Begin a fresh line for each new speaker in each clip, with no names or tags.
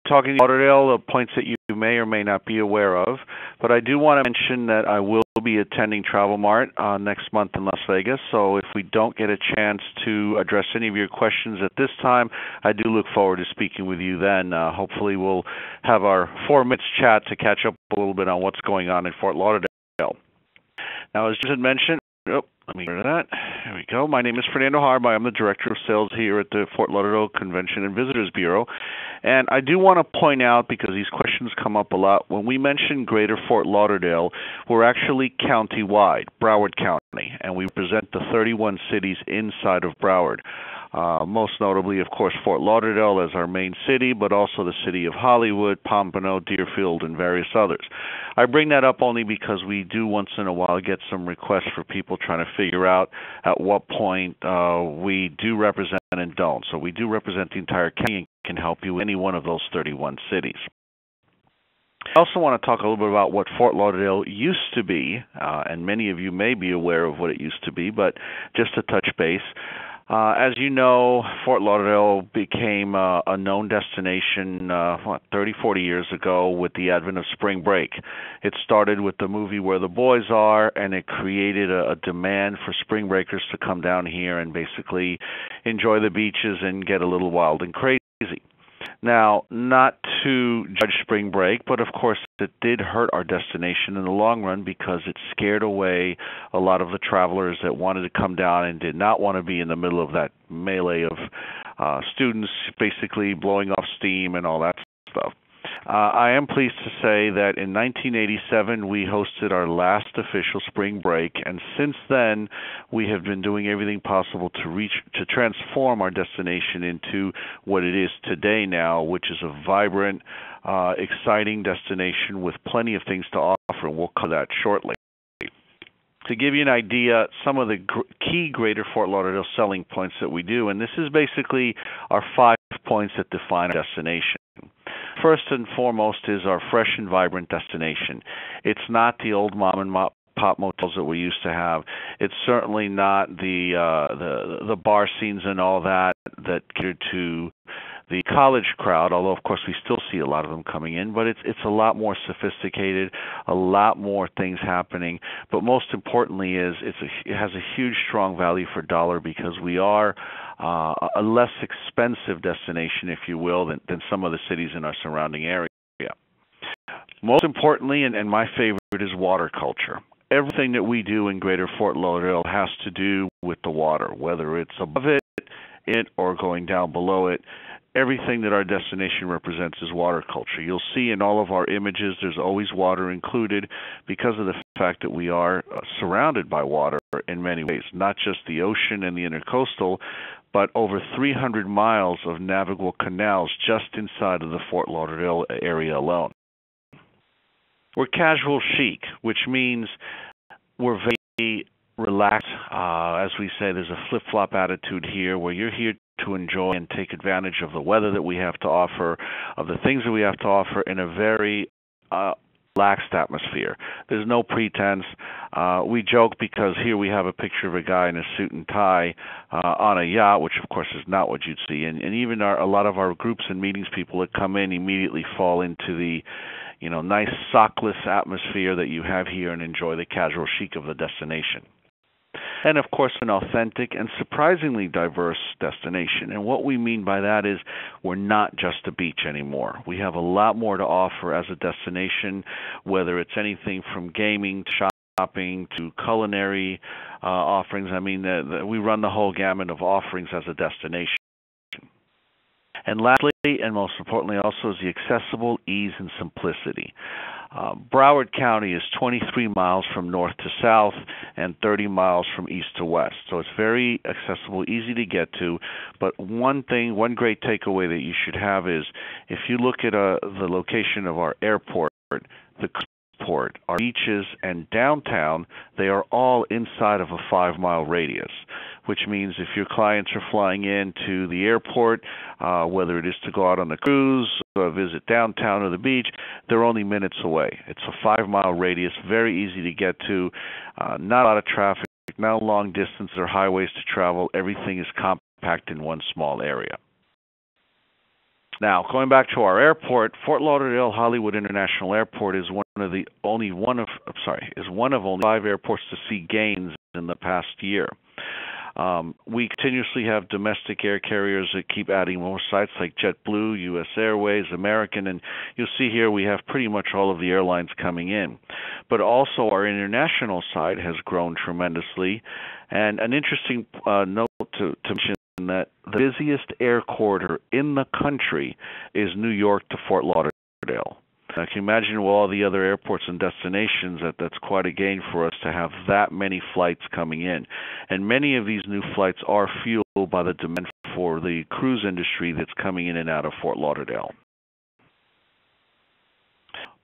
talking to Lauderdale, the points that you may or may not be aware of. But I do want to mention that I will be attending Travel Mart next month in Las Vegas. So if we don't get a chance to address any of your questions at this time, I do look forward to speaking with you then. Hopefully we'll have our 4 minutes chat to catch up a little bit on what's going on in Fort Lauderdale. Now, as just mentioned, let me get rid of that. There we go. My name is Fernando Harb. I am the Director of Sales here at the Fort Lauderdale Convention and Visitors Bureau. And I do want to point out, because these questions come up a lot, when we mention Greater Fort Lauderdale, we're actually county-wide, Broward County, and we represent the 31 cities inside of Broward. Most notably, of course, Fort Lauderdale as our main city, but also the city of Hollywood, Pompano, Deerfield, and various others. I bring that up only because we do once in a while get some requests for people trying to figure out at what point we do represent and don't. So we do represent the entire county and can help you with any one of those 31 cities. I also want to talk a little bit about what Fort Lauderdale used to be, and many of you may be aware of what it used to be, but just to touch base. As you know, Fort Lauderdale became a known destination 30, 40 years ago with the advent of spring break. It started with the movie Where the Boys Are, and it created a demand for spring breakers to come down here and basically enjoy the beaches and get a little wild and crazy. Now, not to judge spring break, but of course it did hurt our destination in the long run because it scared away a lot of the travelers that wanted to come down and did not want to be in the middle of that melee of students basically blowing off steam and all that stuff. I am pleased to say that in 1987 we hosted our last official spring break, and since then we have been doing everything possible to transform our destination into what it is today now, which is a vibrant, exciting destination with plenty of things to offer, and we'll cover that shortly. To give you an idea, some of the key Greater Fort Lauderdale selling points that we do, and this is basically our 5 points that define our destination. First and foremost is our fresh and vibrant destination. It's not the old mom and pop motels that we used to have. It's certainly not the bar scenes and all that cater to the college crowd, although of course we still see a lot of them coming in, but it's a lot more sophisticated, a lot more things happening. But most importantly is it has a huge strong value for dollar because we are a less expensive destination, if you will, than some of the cities in our surrounding area. Most importantly, and my favorite, is water culture. Everything that we do in Greater Fort Lauderdale has to do with the water, whether it's above it or going down below it. Everything that our destination represents is water culture. You'll see in all of our images there's always water included because of the fact that we are surrounded by water in many ways, not just the ocean and the intercoastal, but over 300 miles of navigable canals just inside of the Fort Lauderdale area alone. We're casual chic, which means we're very relaxed. As we say, there's a flip-flop attitude here where you're here to enjoy and take advantage of the weather that we have to offer, of the things that we have to offer in a very relaxed atmosphere. There's no pretense. We joke because here we have a picture of a guy in a suit and tie on a yacht, which of course is not what you'd see. And even a lot of our groups and meetings people that come in immediately fall into the nice sockless atmosphere that you have here and enjoy the casual chic of the destination. And, of course, an authentic and surprisingly diverse destination. And what we mean by that is we're not just a beach anymore. We have a lot more to offer as a destination, whether it's anything from gaming to shopping to culinary offerings. I mean, we run the whole gamut of offerings as a destination. And lastly, and most importantly also, is the accessible ease and simplicity. Broward County is 23 miles from north to south and 30 miles from east to west. So it's very accessible, easy to get to. But one great takeaway that you should have is if you look at the location of our airport, the port, our beaches, and downtown, they are all inside of a 5-mile radius, which means if your clients are flying into the airport, whether it is to go out on a cruise or visit downtown or the beach, they're only minutes away. It's a 5-mile radius, very easy to get to, not a lot of traffic, not long distance or highways to travel. Everything is compact in one small area. Now, going back to our airport, Fort Lauderdale Hollywood International Airport is one of only 5 airports to see gains in the past year. We continuously have domestic air carriers that keep adding more sites like JetBlue, U.S. Airways, American, and you'll see here we have pretty much all of the airlines coming in. But also our international side has grown tremendously. And an interesting note to mention that the busiest air corridor in the country is New York to Fort Lauderdale. Now, can you imagine with all the other airports and destinations that's quite a gain for us to have that many flights coming in. And many of these new flights are fueled by the demand for the cruise industry that's coming in and out of Fort Lauderdale.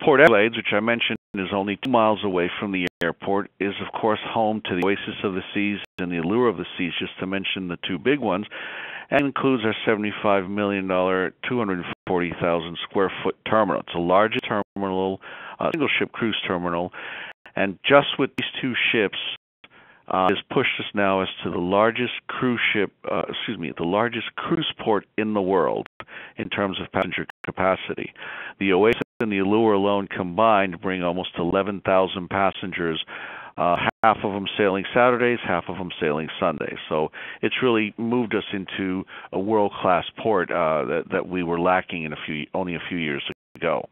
Port Everglades, which I mentioned is only 2 miles away from the airport, is of course home to the Oasis of the Seas and the Allure of the Seas, just to mention the 2 big ones, and includes our $75 million, 240,000 square foot terminal. It's the largest terminal, single ship cruise terminal, and just with these 2 ships, has pushed us now as to the largest the largest cruise port in the world in terms of passenger capacity. The Oasis and the Allure alone combined bring almost 11,000 passengers, half of them sailing Saturdays, half of them sailing Sundays. So it's really moved us into a world-class port that we were lacking only a few years ago.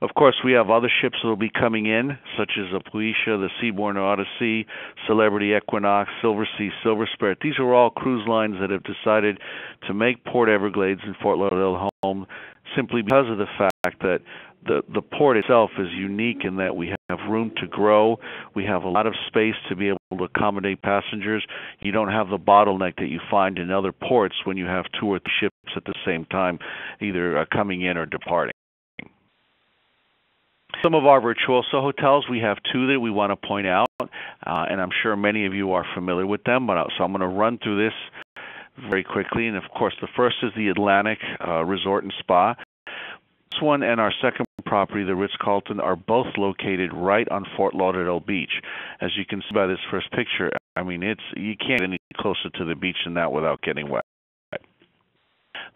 Of course, we have other ships that will be coming in, such as the Poesia, the Seabourn Odyssey, Celebrity Equinox, Silver Sea, Silver Spirit. These are all cruise lines that have decided to make Port Everglades and Fort Lauderdale home simply because of the fact that the port itself is unique in that we have room to grow. We have a lot of space to be able to accommodate passengers. You don't have the bottleneck that you find in other ports when you have 2 or 3 ships at the same time, either coming in or departing. Some of our Virtuoso hotels, we have 2 that we want to point out, and I'm sure many of you are familiar with them, so I'm going to run through this very quickly. And of course, the first is the Atlantic Resort and Spa. This one and our second property, the Ritz-Carlton, are both located right on Fort Lauderdale Beach. As you can see by this first picture, I mean, you can't get any closer to the beach than that without getting wet.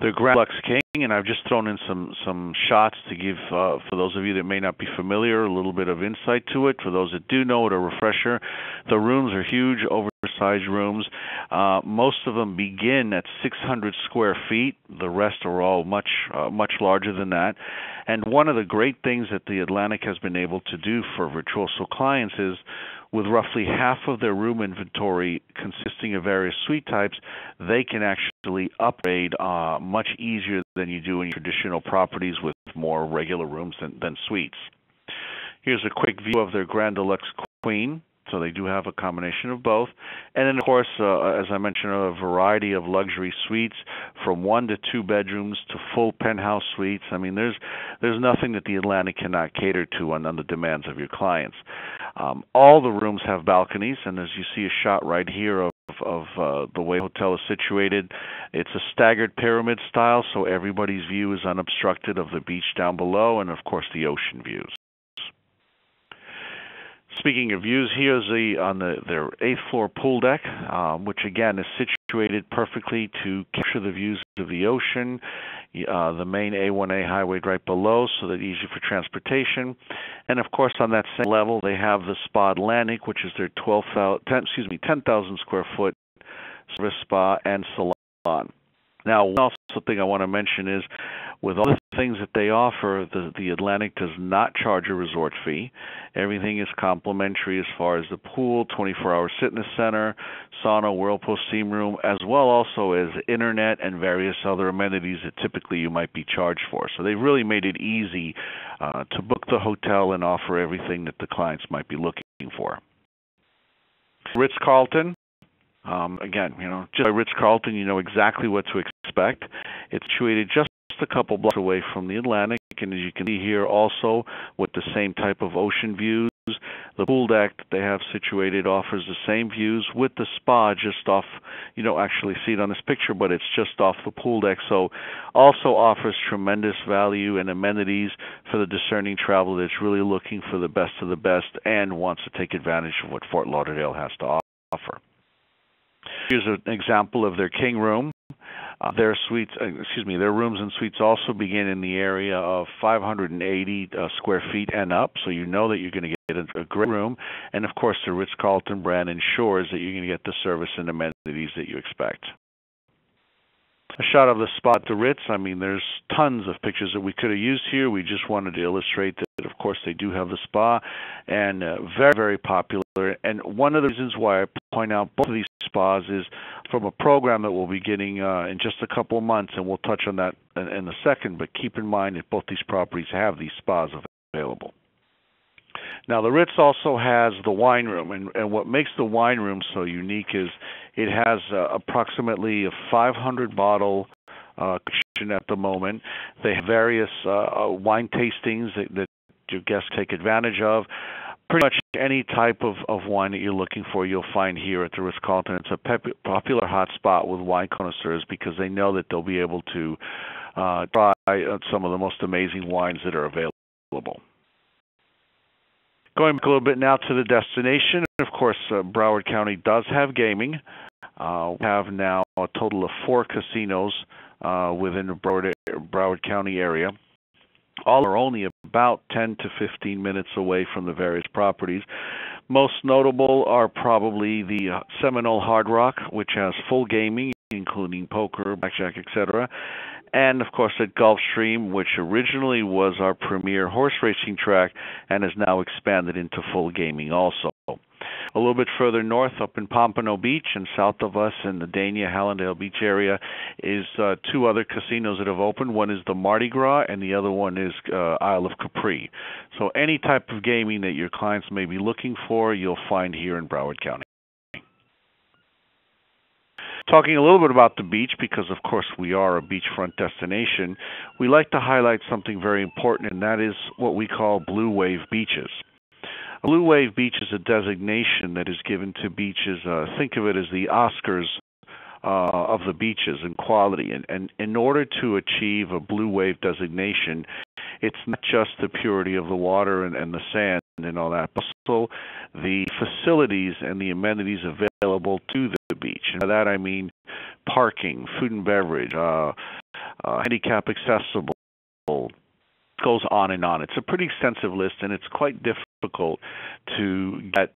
The Grand Lux King, and I've just thrown in some shots to give, for those of you that may not be familiar, a little bit of insight to it. For those that do know it, a refresher. The rooms are huge, oversized rooms. Most of them begin at 600 square feet. The rest are all much larger than that. And one of the great things that the Atlantic has been able to do for Virtuoso clients is, with roughly half of their room inventory consisting of various suite types, they can actually upgrade much easier than you do in traditional properties with more regular rooms than suites. Here's a quick view of their Grand Deluxe Queen. So they do have a combination of both. And then, of course, as I mentioned, a variety of luxury suites from 1 to 2 bedrooms to full penthouse suites. I mean, there's nothing that the Atlantic cannot cater to on the demands of your clients. All the rooms have balconies, and as you see a shot right here of the way the hotel is situated, it's a staggered pyramid style, so everybody's view is unobstructed of the beach down below and, of course, the ocean views. Speaking of views, here's their 8th floor pool deck, which again is situated perfectly to capture the views of the ocean, the main A1A highway right below, so that easy for transportation. And of course, on that same level, they have the Spa Atlantic, which is their 10,000 square foot service spa and salon. Now, one also thing I want to mention is, with all the things that they offer, the Atlantic does not charge a resort fee. Everything is complimentary as far as the pool, 24-hour fitness center, sauna, whirlpool, steam room, as well also as internet and various other amenities that typically you might be charged for. So they've really made it easy to book the hotel and offer everything that the clients might be looking for. Ritz-Carlton. Again, just by Ritz-Carlton, you know exactly what to expect. It's situated just a couple blocks away from the Atlantic, and as you can see here also with the same type of ocean views, the pool deck that they have situated offers the same views with the spa just off, you don't actually see it on this picture, but it's just off the pool deck, so also offers tremendous value and amenities for the discerning traveler that's really looking for the best of the best and wants to take advantage of what Fort Lauderdale has to offer. Here's an example of their king room. Their rooms and suites also begin in the area of 580 square feet and up, so you know that you're going to get a great room. And of course, the Ritz-Carlton brand ensures that you're going to get the service and amenities that you expect. A shot of the spot at the Ritz. I mean, there's tons of pictures that we could have used here. We just wanted to illustrate that, of course, they do have the spa, and very, very popular. And one of the reasons why I point out both of these spas is from a program that we'll be getting in just a couple of months, and we'll touch on that in a second. But keep in mind that both these properties have these spas available. Now, the Ritz also has the wine room, and what makes the wine room so unique is it has approximately a 500-bottle collection at the moment. They have various wine tastings that your guests take advantage of. Pretty much any type of wine that you're looking for, you'll find here at the Ritz-Carlton. It's a popular hot spot with wine connoisseurs because they know that they'll be able to try some of the most amazing wines that are available. Going back a little bit now to the destination, of course, Broward County does have gaming. We have now a total of 4 casinos within the Broward County area. All are only about 10 to 15 minutes away from the various properties. Most notable are probably the Seminole Hard Rock, which has full gaming, including poker, blackjack, etc., and, of course, at Gulfstream, which originally was our premier horse racing track and has now expanded into full gaming also. A little bit further north, up in Pompano Beach and south of us in the Dania-Hallandale Beach area, is 2 other casinos that have opened. One is the Mardi Gras, and the other one is Isle of Capri. So any type of gaming that your clients may be looking for, you'll find here in Broward County. Talking a little bit about the beach, because of course we are a beachfront destination, we like to highlight something very important, and that is what we call Blue Wave beaches. A Blue Wave beach is a designation that is given to beaches. Think of it as the Oscars of the beaches in quality. And in order to achieve a Blue Wave designation, it's not just the purity of the water and the sand and all that, but also the facilities and the amenities available to the beach. And by that I mean parking, food and beverage, handicap accessible. It goes on and on. It's a pretty extensive list, and it's quite difficult to get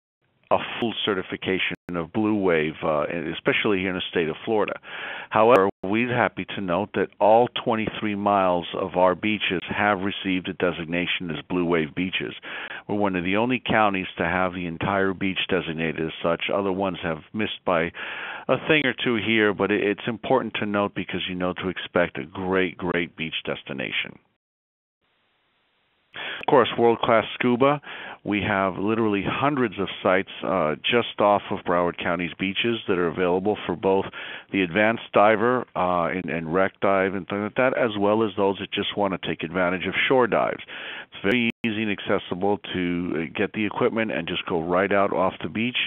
a full certification of Blue Wave, especially here in the state of Florida. However, we're happy to note that all 23 miles of our beaches have received a designation as Blue Wave beaches. We're one of the only counties to have the entire beach designated as such. Other ones have missed by a thing or two here, but it's important to note because you know to expect a great, great beach destination. Of course, world-class scuba. We have literally hundreds of sites just off of Broward County's beaches that are available for both the advanced diver and wreck dive and things like that, as well as those that just want to take advantage of shore dives. It's very easy and accessible to get the equipment and just go right out off the beach.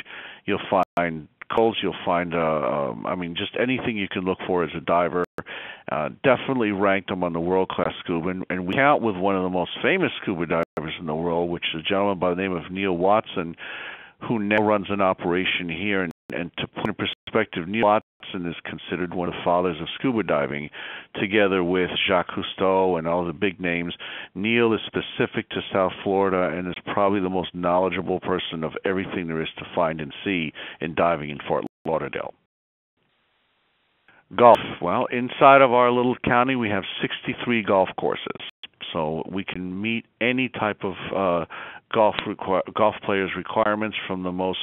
You'll find coals, you'll find, just anything you can look for as a diver. Definitely ranked among the world-class scuba, and we count with one of the most famous scuba divers in the world, which is a gentleman by the name of Neil Watson, who now runs an operation here. And to put in perspective, Neil Watson is considered one of the fathers of scuba diving, together with Jacques Cousteau and all the big names. Neil is specific to South Florida and is probably the most knowledgeable person of everything there is to find and see in diving in Fort Lauderdale. Golf. Well, inside of our little county, we have 63 golf courses. So we can meet any type of golf players' requirements, from the most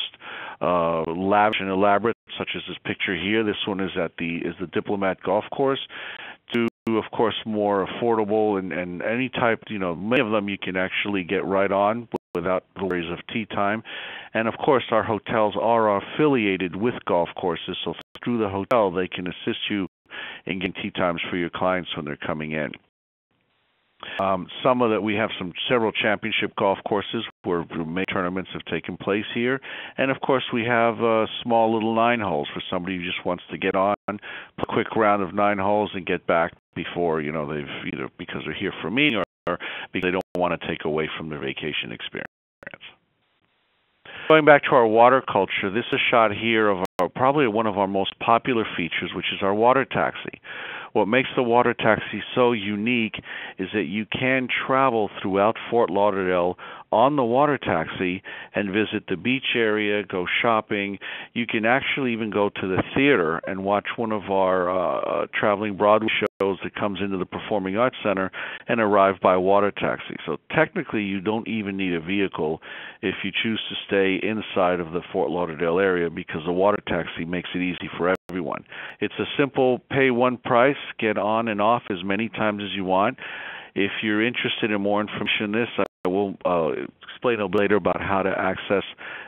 lavish and elaborate, such as this picture here. This one is the Diplomat Golf Course, to, of course, more affordable and any type. Many of them you can actually get right on without the worries of tee time. And of course, our hotels are affiliated with golf courses, so through the hotel they can assist you in getting tee times for your clients when they're coming in. We have several championship golf courses where major tournaments have taken place here, and of course we have small little 9 holes for somebody who just wants to get on, a quick round of 9 holes, and get back before they've either because they're here for me or because they don't want to take away from their vacation experience. Going back to our water culture, this is a shot here of probably one of our most popular features, which is our water taxi. What makes the water taxi so unique is that you can travel throughout Fort Lauderdale on the water taxi and visit the beach area, go shopping. You can actually even go to the theater and watch one of our traveling Broadway shows that comes into the Performing Arts Center and arrive by water taxi. So technically you don't even need a vehicle if you choose to stay inside of the Fort Lauderdale area, because the water taxi makes it easy for everyone. It's a simple pay one price, get on and off as many times as you want. If you're interested in more information on this, I will explain a bit later about how to access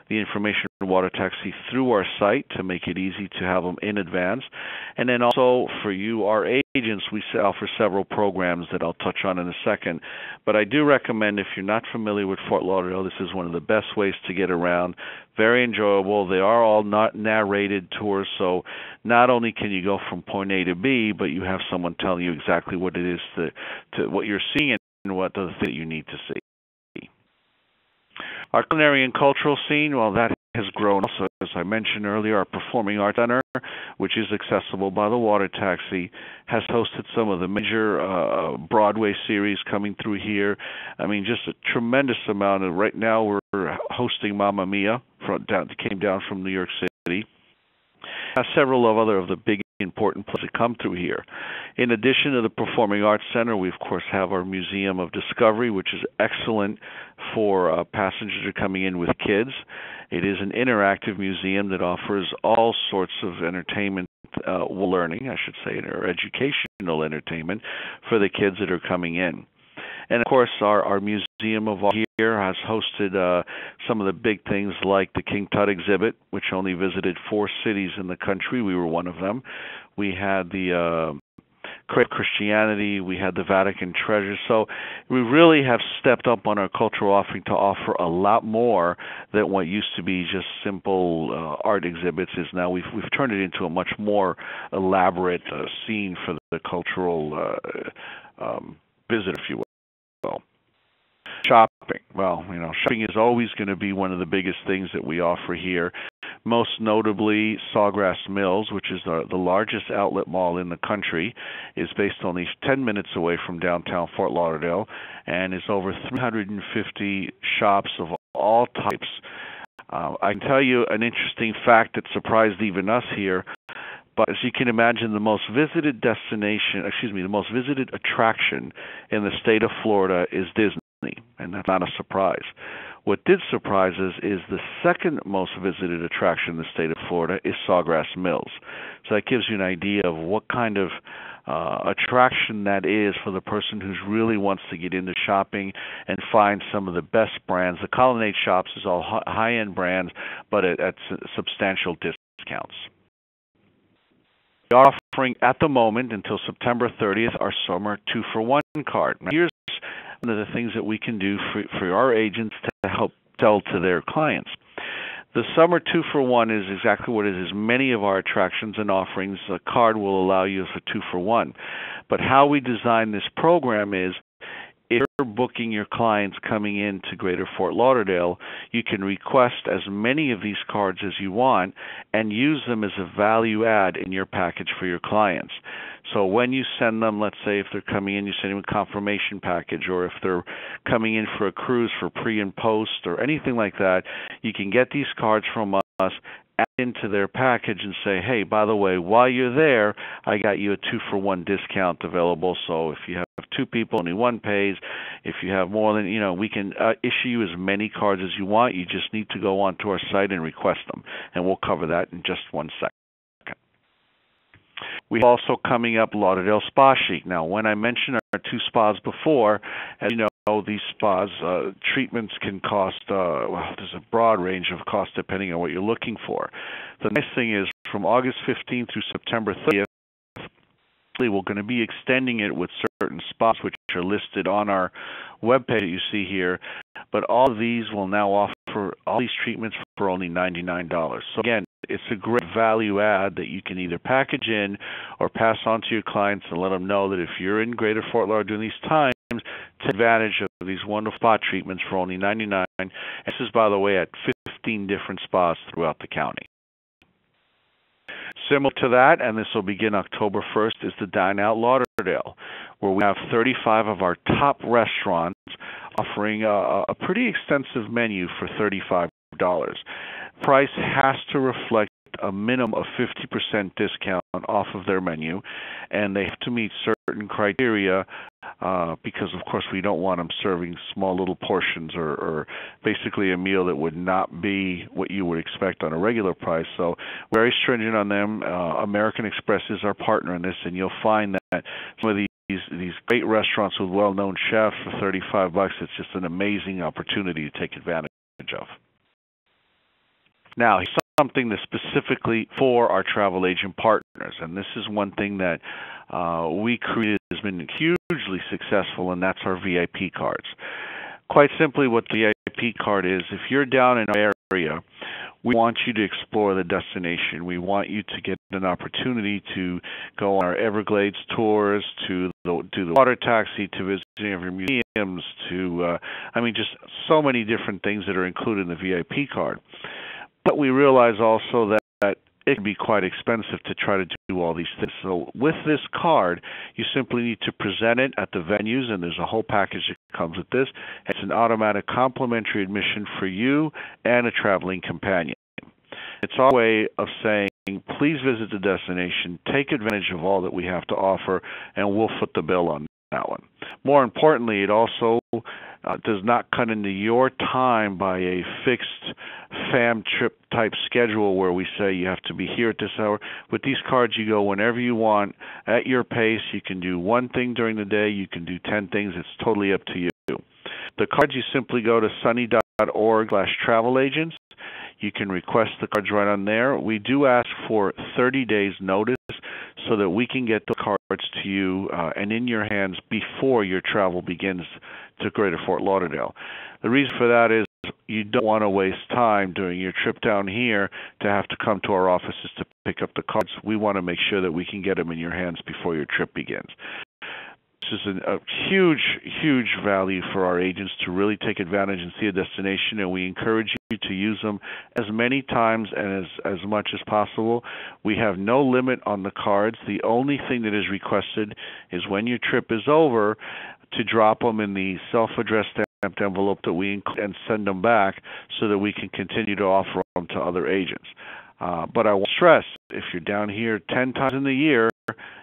the information on water taxi through our site to make it easy to have them in advance. And then also for you, our agents, we offer several programs that I'll touch on in a second. But I do recommend, if you're not familiar with Fort Lauderdale, this is one of the best ways to get around. Very enjoyable. They are all not narrated tours, so not only can you go from point A to B, but you have someone telling you exactly what it is to what you're seeing and what the thing that you need to see. Our culinary and cultural scene, well, that has grown also. As I mentioned earlier, our Performing Arts Center, which is accessible by the water taxi, has hosted some of the major Broadway series coming through here. I mean, just a tremendous amount. Right now we're hosting Mamma Mia, that came down from New York City. Several of other of the big important places that come through here. In addition to the Performing Arts Center, we of course have our Museum of Discovery, which is excellent for passengers who are coming in with kids. It is an interactive museum that offers all sorts of entertainment, learning, I should say, or educational entertainment for the kids that are coming in. And of course, our Museum of Art here has hosted some of the big things like the King Tut exhibit, which only visited 4 cities in the country. We were one of them. We had the Christianity, we had the Vatican treasures. So we really have stepped up on our cultural offering to offer a lot more than what used to be just simple art exhibits. Is now we've turned it into a much more elaborate scene for the cultural visit, if you will. Shopping. Well, shopping is always going to be one of the biggest things that we offer here. Most notably, Sawgrass Mills, which is the largest outlet mall in the country, is based only 10 minutes away from downtown Fort Lauderdale, and is over 350 shops of all types. I can tell you an interesting fact that surprised even us here. But as you can imagine, the most visited attraction in the state of Florida is Disney, and that's not a surprise. What did surprise us is the second most visited attraction in the state of Florida is Sawgrass Mills. So that gives you an idea of what kind of attraction that is for the person who really wants to get into shopping and find some of the best brands. The Colonnade Shops is all high-end brands, but at substantial discounts. We are offering at the moment until September 30th our summer 2-for-1 card. Now, here's one of the things that we can do for our agents to help sell to their clients. The summer 2-for-1 is exactly what it is. Many of our attractions and offerings, a card will allow you for 2-for-1. But how we design this program is, if you're booking your clients coming into Greater Fort Lauderdale, you can request as many of these cards as you want and use them as a value add in your package for your clients. So when you send them, let's say if they're coming in, you send them a confirmation package, or if they're coming in for a cruise for pre and post or anything like that, you can get these cards from us, add into their package and say, hey, by the way, while you're there, I got you a 2-for-1 discount available. So if you have 2 people, only 1 pays. If you have more than, we can issue you as many cards as you want. You just need to go onto our site and request them, and we'll cover that in just 1 second. We have also coming up Lauderdale Spa Chic. Now, when I mentioned our 2 spas before, as you know, these spas treatments can cost, there's a broad range of costs depending on what you're looking for. The nice thing is, from August 15th through September 30th, we're going to be extending it with certain spas which are listed on our webpage that you see here. But all of these will now offer all these treatments for only $99. So again, it's a great value add that you can either package in or pass on to your clients and let them know that if you're in Greater Fort Lauderdale during these times, take advantage of these wonderful spa treatments for only $99. This is, by the way, at 15 different spas throughout the county. Similar to that, and this will begin October 1st, is the Dine Out Lauderdale, where we have 35 of our top restaurants offering a pretty extensive menu for $35. Price has to reflect a minimum of 50% discount off of their menu, and they have to meet certain criteria because, of course, we don't want them serving small little portions or basically a meal that would not be what you would expect on a regular price. So we're very stringent on them. American Express is our partner in this, and you'll find that some of these great restaurants with well-known chefs for $35, it's just an amazing opportunity to take advantage of. Now, something that's specifically for our travel agent partners, and this is one thing that we created has been hugely successful, and that's our VIP cards. Quite simply, what the VIP card is, if you're down in our area, we want you to explore the destination. We want you to get an opportunity to go on our Everglades tours, to do the water taxi, to visit every museums, to just so many different things that are included in the VIP card. But we realize also that it can be quite expensive to try to do all these things. So with this card, you simply need to present it at the venues, and there's a whole package that comes with this. It's an automatic complimentary admission for you and a traveling companion. It's our way of saying, please visit the destination, take advantage of all that we have to offer, and we'll foot the bill on that one. More importantly, it also does not cut into your time by a fixed fam trip type schedule where we say you have to be here at this hour. With these cards, you go whenever you want, at your pace. You can do one thing during the day. You can do 10 things. It's totally up to you. The cards, you simply go to sunny.org/travel agents. You can request the cards right on there. We do ask for 30 days notice so that we can get the cards to you and in your hands before your travel begins to Greater Fort Lauderdale. The reason for that is you don't want to waste time during your trip down here to have to come to our offices to pick up the cards. We want to make sure that we can get them in your hands before your trip begins. This is a huge, huge value for our agents to really take advantage and see a destination, and we encourage you to use them as many times and as much as possible. We have no limit on the cards. The only thing that is requested is when your trip is over to drop them in the self-addressed stamped envelope that we include and send them back so that we can continue to offer them to other agents. But I will stress, if you're down here 10 times in the year,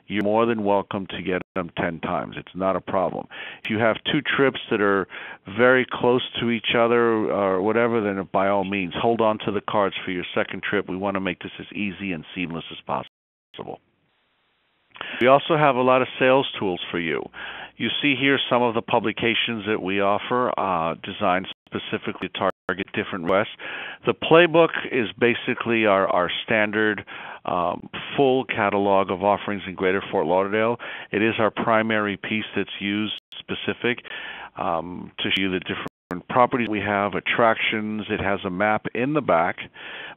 you're more than welcome to get them 10 times. It's not a problem. If you have two trips that are very close to each other or whatever, then by all means, hold on to the cards for your second trip. We want to make this as easy and seamless as possible. We also have a lot of sales tools for you. You see here some of the publications that we offer, designed specifically to target different requests. The playbook is basically our standard full catalog of offerings in Greater Fort Lauderdale. It is our primary piece that's used specific to show you the different properties we have, attractions. It has a map in the back.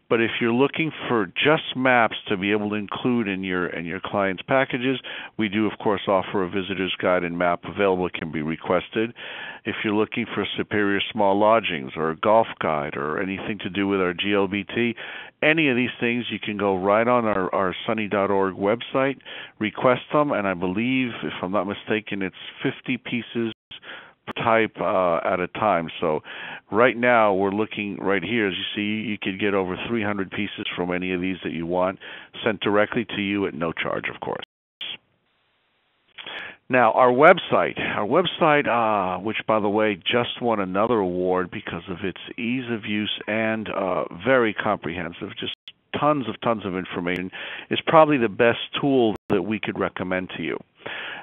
But if you're looking for just maps to be able to include in your client's packages, we do, of course, offer a visitor's guide and map available. It can be requested. If you're looking for Superior Small Lodgings or a golf guide or anything to do with our GLBT, any of these things, you can go right on our sunny.org website, request them, and I believe, if I'm not mistaken, it's 50 pieces type at a time. So right now we're looking right here, as you see, you could get over 300 pieces from any of these that you want sent directly to you at no charge, of course. Now our website, which by the way just won another award because of its ease of use and very comprehensive, just tons of information, is probably the best tool that we could recommend to you.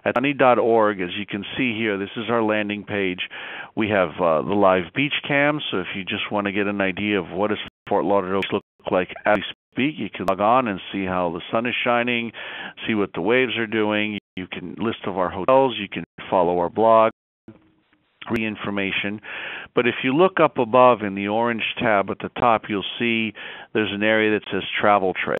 At sunny.org, as you can see here, this is our landing page. We have the live beach cams, so if you just want to get an idea of what does Fort Lauderdale look like as we speak, you can log on and see how the sun is shining, see what the waves are doing. You can list of our hotels, you can follow our blog, read information. But if you look up above in the orange tab at the top, you'll see there's an area that says Travel Trade.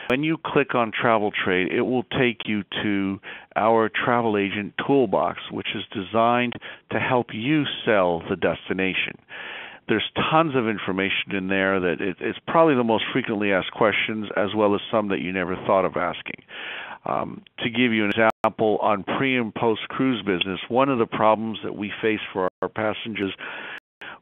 When you click on Travel Trade, it will take you to our travel agent toolbox, which is designed to help you sell the destination. There's tons of information in there that it's probably the most frequently asked questions, as well as some that you never thought of asking. To give you an example, on pre and post cruise business, one of the problems that we face for our passengers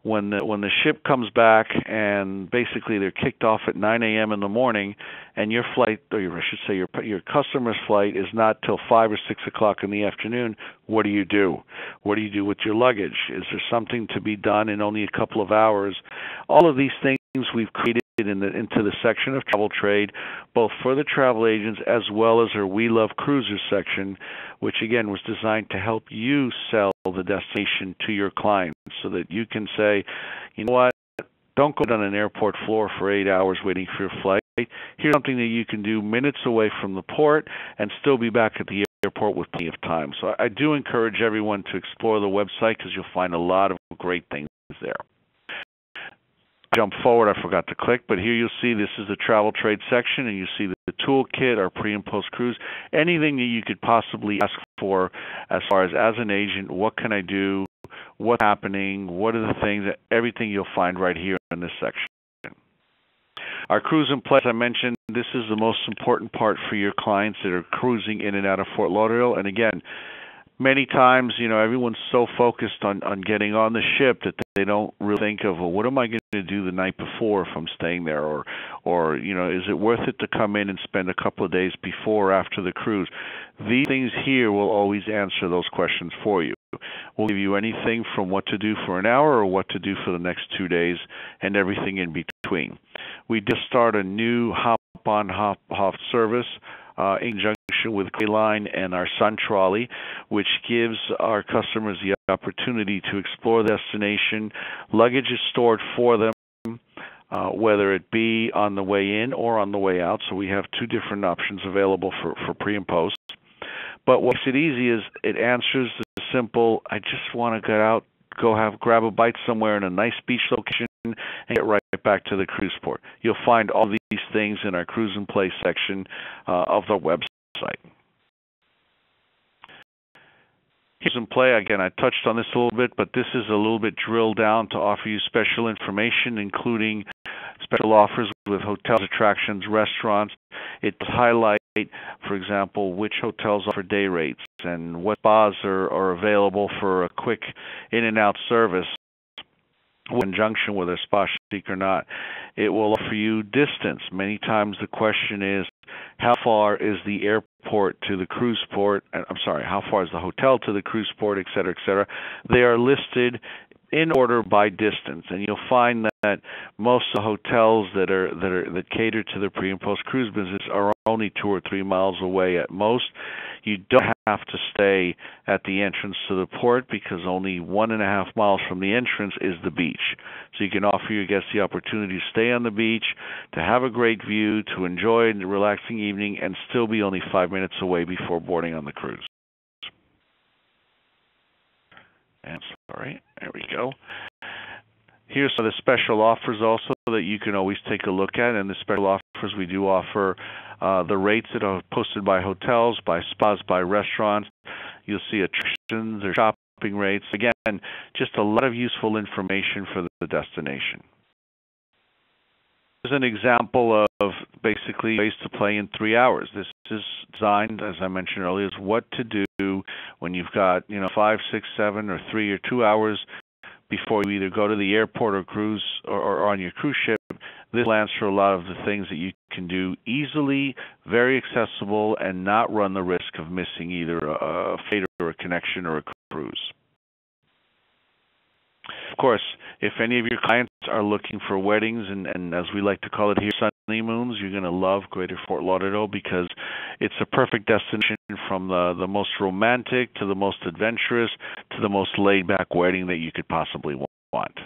when the ship comes back and basically they're kicked off at 9 a.m. in the morning, and your flight, or I should say your customer's flight, is not till 5 or 6 o'clock in the afternoon. What do you do? What do you do with your luggage? Is there something to be done in only a couple of hours? All of these things we've created into the section of travel trade, both for the travel agents as well as our We Love Cruisers section, which again was designed to help you sell the destination to your clients so that you can say, you know what, don't go on an airport floor for 8 hours waiting for your flight. Here's something that you can do minutes away from the port and still be back at the airport with plenty of time. So I do encourage everyone to explore the website because you'll find a lot of great things there. Jump forward, I forgot to click, but here you'll see this is the travel trade section, and you see the toolkit, our pre and post cruise, anything that you could possibly ask for as far as an agent, what can I do, what's happening, what are the things, everything you'll find right here in this section. Our cruise and play, as I mentioned, this is the most important part for your clients that are cruising in and out of Fort Lauderdale, and again, many times, everyone's so focused on getting on the ship that they don't really think of, well, what am I going to do the night before if I'm staying there? Or is it worth it to come in and spend a couple of days before or after the cruise? These things here will always answer those questions for you. We'll give you anything from what to do for an hour or what to do for the next 2 days and everything in between. We just start a new hop-on, hop-off service in conjunction with Line and our Sun Trolley, which gives our customers the opportunity to explore the destination. Luggage is stored for them, whether it be on the way in or on the way out. So we have two different options available for pre and post. But what makes it easy is it answers the simple, I just want to get out, grab a bite somewhere in a nice beach location and get right back to the cruise port. You'll find all these things in our cruise and play section of the website. Cruise and play, again, I touched on this a little bit, but this is a little bit drilled down to offer you special information, including special offers with hotels, attractions, restaurants. It highlights, for example, which hotels offer day rates and what spas are available for a quick in-and-out service in conjunction with a spa chic or not. It will offer you distance. Many times the question is, how far is the airport to the cruise port? How far is the hotel to the cruise port, et cetera, et cetera. They are listed in order by distance, and you'll find that most of the hotels that cater to the pre and post cruise business are only 2 or 3 miles away at most. You don't have to stay at the entrance to the port because only 1.5 miles from the entrance is the beach. So you can offer your guests the opportunity to stay on the beach, to have a great view, to enjoy a relaxing evening, and still be only 5 minutes away before boarding on the cruise. And there we go. Here's some of the special offers also that you can always take a look at. And the special offers, we do offer the rates that are posted by hotels, by spas, by restaurants. You'll see attractions or shopping rates. Again, just a lot of useful information for the destination. Here's an example of basically ways to play in 3 hours. This is designed, as I mentioned earlier, is what to do when you've got 5, 6, 7, or 3 or 2 hours before you either go to the airport or cruise or on your cruise ship. This will answer a lot of the things that you can do easily, very accessible, and not run the risk of missing either a flight or a connection or a cruise. Of course, if any of your clients are looking for weddings and as we like to call it here, honeymoons, you're going to love Greater Fort Lauderdale because it's a perfect destination from the most romantic to the most adventurous to the most laid-back wedding that you could possibly want.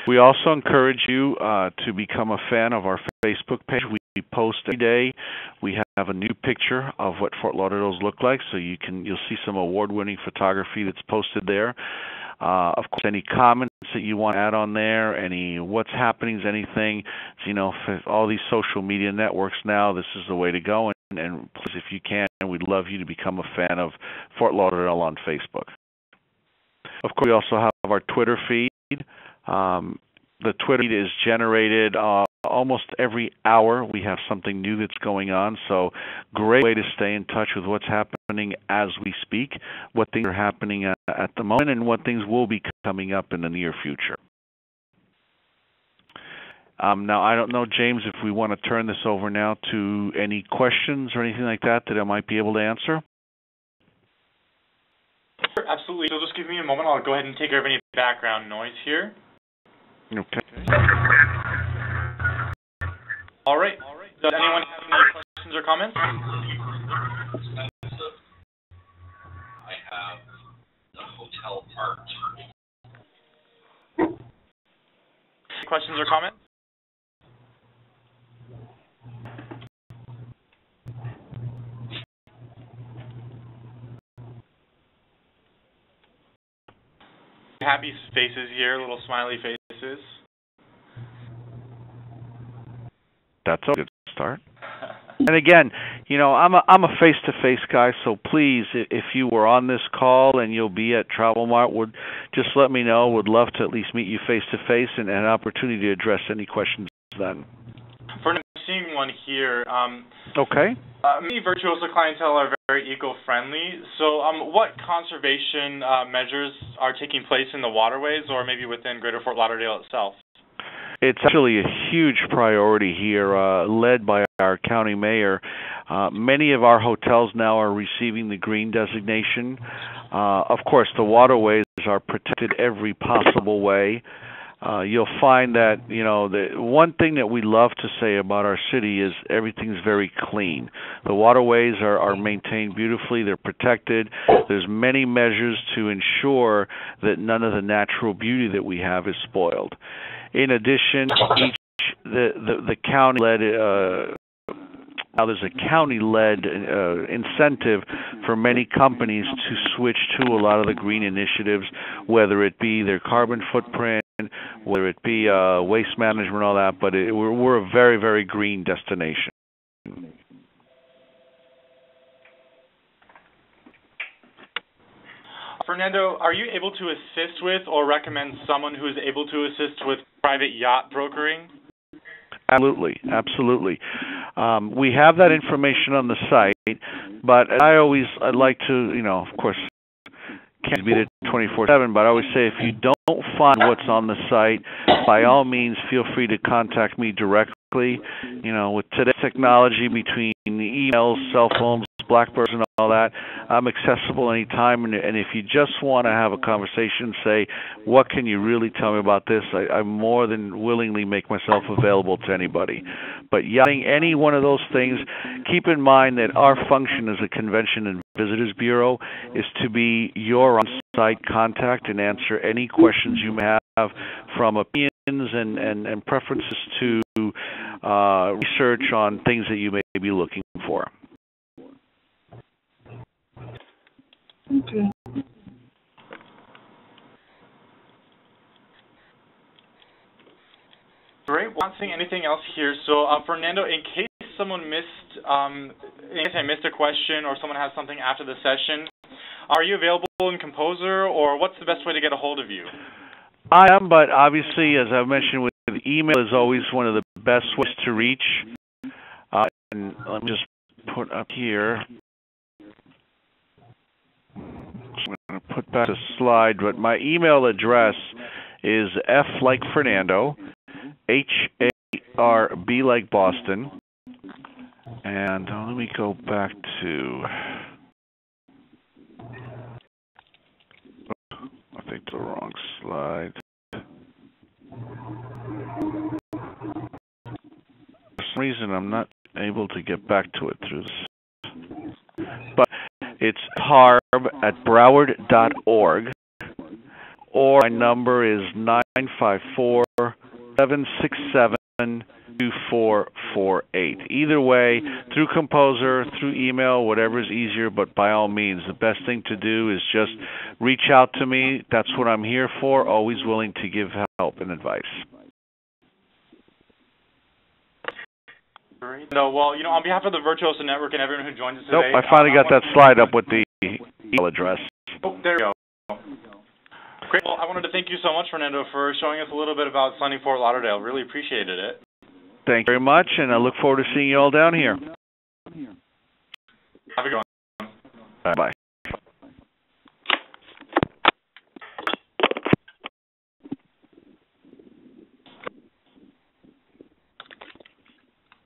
We also encourage you to become a fan of our Facebook page. We post every day. We have a new picture of what Fort Lauderdale's look like, so you'll see some award-winning photography that's posted there. Of course, any comments that you want to add on there, any what's happenings, anything, for all these social media networks now, this is the way to go. And please, if you can, we'd love you to become a fan of Fort Lauderdale on Facebook. Of course, we also have our Twitter feed. The Twitter feed is generated almost every hour. We have something new that's going on, so great way to stay in touch with what's happening as we speak, what things are happening at the moment, and what things will be coming up in the near future. Now, I don't know, James, if we want to turn this over now to any questions or anything like that I might be able to answer.
Sure, absolutely. So just give me a moment. I'll go ahead and take care of any background noise here.
Okay.
All right. Does anyone have any questions or comments?
I have the hotel art.
Questions or comments? Happy faces here, little smiley faces.
That's a good start. And again, you know, I'm a face-to-face guy, so please, if you were on this call and you'll be at Travel Mart, would just let me know. Would love to at least meet you face-to-face and an opportunity to address any questions then.
I'm seeing one here.
Okay.
Many Virtuoso clientele are very eco-friendly. So what conservation measures are taking place in the waterways or maybe within Greater Fort Lauderdale itself?
It's actually a huge priority here, led by our county mayor. Many of our hotels now are receiving the green designation. Of course, the waterways are protected every possible way. You'll find that, you know, the one thing that we love to say about our city is everything's very clean. The waterways are maintained beautifully. They're protected. There's many measures to ensure that none of the natural beauty that we have is spoiled. In addition, the county-led now there's a county-led incentive for many companies to switch to a lot of the green initiatives, whether it be their carbon footprint, whether it be waste management, all that. But we're a very, very green destination.
Fernando, are you able to assist with or recommend someone who is able to assist with private yacht brokering?
Absolutely, absolutely. We have that information on the site, but I'd like to, you know, of course, can't be there 24/7, but I always say if you don't find what's on the site, by all means, feel free to contact me directly. You know, with today's technology between emails, cell phones, Blackbirds, and all that, I'm accessible anytime. And if you just want to have a conversation, say, what can you really tell me about this? I more than willingly make myself available to anybody. But yachting, any one of those things, keep in mind that our function as a Convention and Visitors Bureau is to be your on-site contact and answer any questions you may have, from opinions and preferences to research on things that you may be looking for.
Okay.
Great. Well, I'm not seeing anything else here. So, Fernando, in case someone missed, in case I missed a question or someone has something after the session, are you available in Composer, or what's the best way to get a hold of you?
I am, but obviously, as I mentioned, with email is always one of the best ways to reach. And let me just put up here. I'm going to put back the slide, but my email address is F like Fernando, HARB like Boston, and let me go back to, I think the wrong slide. For some reason, I'm not able to get back to it through this, but it's harb@broward.org, or my number is 954-767-2448. Either way, through Composer, through email, whatever is easier, but by all means, the best thing to do is just reach out to me. That's what I'm here for, always willing to give help and advice.
No, well, you know, on behalf of the Virtuoso Network and everyone who joins us today...
Nope, I finally got that slide up with the email address.
Oh, there we go. Great. Well, I I wanted to thank you so much, Fernando, for showing us a little bit about sunny Fort Lauderdale. Really appreciated it.
Thank you very much, and I look forward to seeing you all down here.
Have a good one.
Bye-bye.